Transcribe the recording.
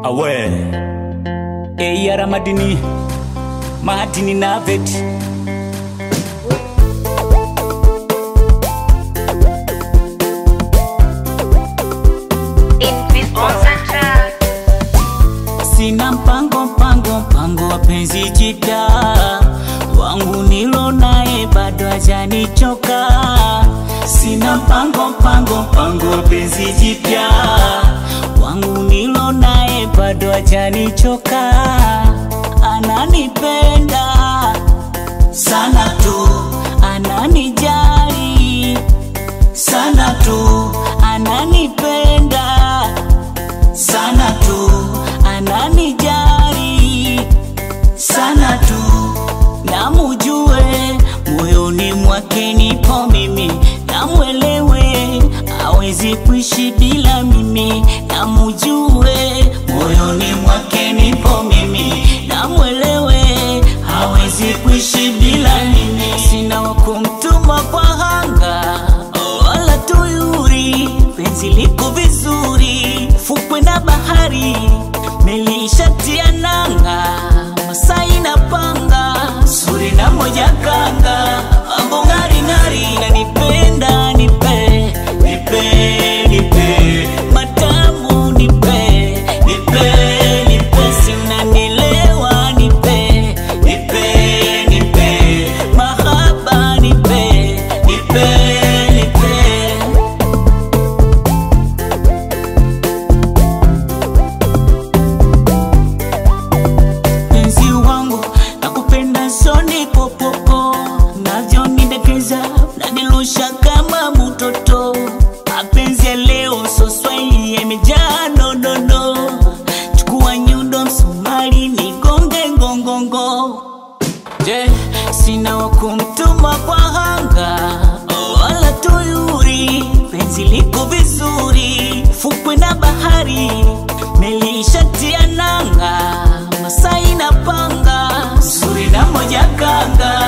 Awe Eyara Madini na veti Sina mpango wapenzi jipya wangu nilo nae bado hajanichoka. Sina mpango wapenzi jipya wangu nilo nae bado hajanichoka. Ananipenda sana tu, ananijali sana tu, ananipenda sana tu, ananijali sana tu. Namujue moyoni mwake nipo mimi, namwelewe hawezi kuishi bila mimi. Namujue moyoni mwake nipo mimi, namwelewe hawezi kuishi bila mimi. Sina wakumtuma kwa hanga wala tuyuri, penzi liko vizuri fukwe na bahari. Meli ishatia nanga, Masai na panga, suri na moja kanga, mambo ngari ngari. Nanipenda nipe, matamu nipe, sina nilewa nipe, mahaba nipe. Penzi wangu nakupenda soni popopo, navyo nidekeza nadilusha kama mtoto. Mapenzi ya leo so swahili yamejaa nonono, chukua nyundo msumari nigonge ngongongo. Je, sina wakumtuma kwa hanga wala tuyuri, penzi liko vizuri fukwe na bahari. Meli ishatia nanga, Masai na panga, suri na moja kanga,